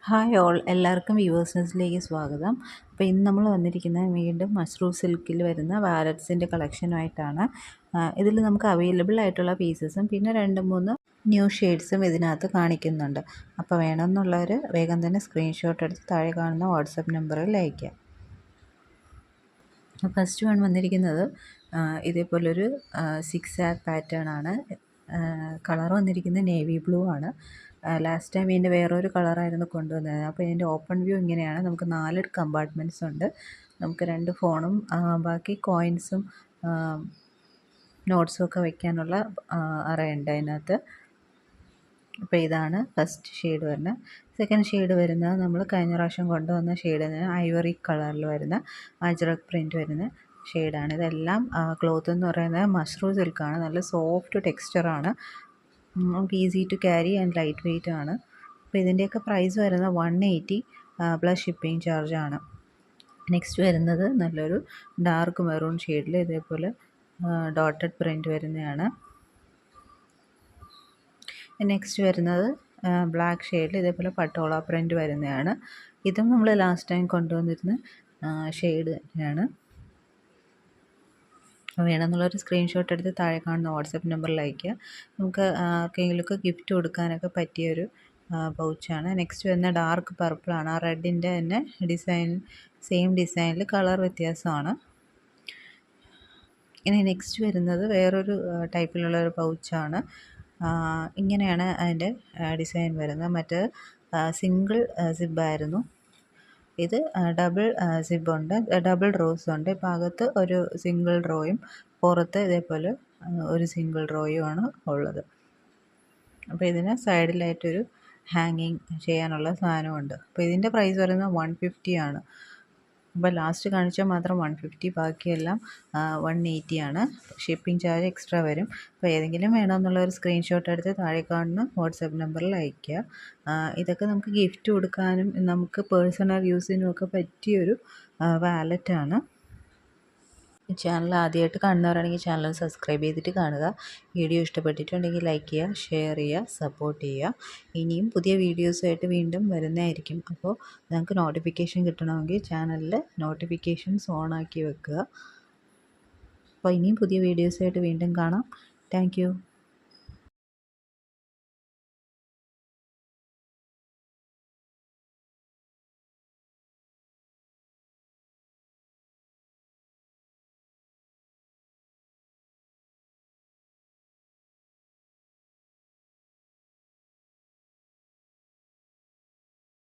Hi all, എല്ലാവർക്കും വ്യൂവേഴ്സിലേക്ക് സ്വാഗതം. അപ്പോൾ ഇന്ന് നമ്മൾ വന്നിരിക്കുന്നത് വീണ്ടും മഷ്റൂം സിൽക്കിൽ വരുന്ന വാലറ്റ്സിൻ്റെ കളക്ഷനുമായിട്ടാണ്. ഇതിൽ നമുക്ക് അവൈലബിൾ ആയിട്ടുള്ള പീസസും പിന്നെ 2-3 ന്യൂ ഷെയ്ഡ്സും ഇതിനകത്ത് കാണിക്കുന്നുണ്ട്. അപ്പോൾ വേണമെന്നുള്ളവർ വേഗം തന്നെ സ്ക്രീൻഷോട്ട് എടുത്ത് താഴെ കാണുന്ന വാട്സപ്പ് നമ്പറിൽ അയയ്ക്കുക. ഫസ്റ്റ് വൺ വന്നിരിക്കുന്നത് ഇതേപോലൊരു 6 ആക്ക് പാറ്റേൺ ആണ്. കളർ വന്നിരിക്കുന്നത് നേവി ബ്ലൂ ആണ്. ലാസ്റ്റ് ടൈം ഇതിൻ്റെ വേറൊരു കളറായിരുന്നു കൊണ്ടുവന്നത്. അപ്പോൾ ഇതിൻ്റെ ഓപ്പൺ വ്യൂ ഇങ്ങനെയാണ്. നമുക്ക് 4 കമ്പാർട്ട്മെൻറ്റ്സ് ഉണ്ട്. നമുക്ക് 2 ഫോണും ബാക്കി കോയിൻസും നോട്ട്സും ഒക്കെ വയ്ക്കാനുള്ള അറയുണ്ട് അതിനകത്ത്. അപ്പോൾ ഇതാണ് ഫസ്റ്റ് ഷെയ്ഡ് വരുന്നത്. സെക്കൻഡ് ഷെയ്ഡ് വരുന്നത് നമ്മൾ കഴിഞ്ഞ പ്രാവശ്യം കൊണ്ടുവന്ന ഷെയ്ഡിന് ഐവറി കളറിൽ വരുന്ന അജ്രക് പ്രിൻറ്റ് വരുന്ന ഷെയ്ഡാണ്. ഇതെല്ലാം ക്ലോത്ത് എന്ന് പറയുന്നത് മഷ്റൂം സിൽക്കാണ്. നല്ല സോഫ്റ്റ് ടെക്സ്ചറാണ്. നമുക്ക് easy to carry and light weight ആണ്. അപ്പോൾ ഇതിൻ്റെയൊക്കെ പ്രൈസ് വരുന്നത് 180 പ്ലസ് ഷിപ്പിംഗ് ചാർജാണ്. നെക്സ്റ്റ് വരുന്നത് നല്ലൊരു ഡാർക്ക് മെറൂൺ ഷെയ്ഡിൽ ഇതേപോലെ ഡോട്ടഡ് പ്രിൻറ്റ് വരുന്നതാണ്. നെക്സ്റ്റ് വരുന്നത് ബ്ലാക്ക് ഷെയ്ഡിൽ ഇതേപോലെ പട്ടോള പ്രിൻറ്റ് വരുന്നതാണ്. ഇതും നമ്മൾ ലാസ്റ്റ് ടൈം കൊണ്ടുവന്നിരുന്ന ഷെയ്ഡ് തന്നെയാണ്. വേണമെന്നുള്ളൊരു സ്ക്രീൻഷോട്ട് എടുത്ത് താഴെ കാണുന്ന വാട്സപ്പ് നമ്പറിൽ അയയ്ക്കുക. നമുക്ക് ആർക്കെങ്കിലുമൊക്കെ ഗിഫ്റ്റ് കൊടുക്കാനൊക്കെ പറ്റിയൊരു പൗച്ചാണ്. നെക്സ്റ്റ് വരുന്ന ഡാർക്ക് പർപ്പിളാണ്. ആ റെഡിൻ്റെ തന്നെ ഡിസൈൻ, സെയിം ഡിസൈനിൽ കളർ വ്യത്യാസമാണ്. ഇനി നെക്സ്റ്റ് വരുന്നത് വേറൊരു ടൈപ്പിലുള്ളൊരു പൗച്ചാണ്. ഇങ്ങനെയാണ് അതിൻ്റെ ഡിസൈൻ വരുന്നത്. മറ്റേ സിംഗിൾ സിബായിരുന്നു. ഇത് ഡബിൾ സിബുണ്ട്, ഡബിൾ റോസ് ഉണ്ട്. ഇപ്പോൾ അകത്ത് ഒരു സിംഗിൾ റോയും പുറത്ത് ഇതേപോലെ ഒരു സിംഗിൾ റോയുമാണ് ഉള്ളത്. അപ്പോൾ ഇതിന് സൈഡിലായിട്ടൊരു ഹാങ്ങിങ് ചെയ്യാനുള്ള സാധനമുണ്ട്. അപ്പോൾ ഇതിൻ്റെ പ്രൈസ് പറയുന്നത് 150 ആണ്. അപ്പോൾ ലാസ്റ്റ് കാണിച്ചാൽ മാത്രം 150, ബാക്കിയെല്ലാം 180 ആണ്. ഷിപ്പിംഗ് ചാർജ് എക്സ്ട്രാ വരും. അപ്പോൾ ഏതെങ്കിലും വേണമെന്നുള്ള ഒരു സ്ക്രീൻഷോട്ട് എടുത്ത് താഴെ കാണുന്ന വാട്സപ്പ് നമ്പറിൽ അയയ്ക്കുക. ഇതൊക്കെ നമുക്ക് ഗിഫ്റ്റ് കൊടുക്കാനും നമുക്ക് പേഴ്സണൽ യൂസിനും ഒക്കെ പറ്റിയൊരു വാലറ്റാണ്. ചാനൽ ആദ്യമായിട്ട് കാണുന്നവരാണെങ്കിൽ ചാനൽ സബ്സ്ക്രൈബ് ചെയ്തിട്ട് കാണുക. വീഡിയോ ഇഷ്ടപ്പെട്ടിട്ടുണ്ടെങ്കിൽ ലൈക്ക് ചെയ്യുക, ഷെയർ ചെയ്യുക, സപ്പോർട്ട് ചെയ്യുക. ഇനിയും പുതിയ വീഡിയോസുമായിട്ട് വീണ്ടും വരുന്നതായിരിക്കും. അപ്പോൾ നിങ്ങൾക്ക് നോട്ടിഫിക്കേഷൻ കിട്ടണമെങ്കിൽ ചാനലിൽ നോട്ടിഫിക്കേഷൻസ് ഓണാക്കി വെക്കുക. അപ്പോൾ ഇനിയും പുതിയ വീഡിയോസുമായിട്ട് വീണ്ടും കാണാം. Thank you.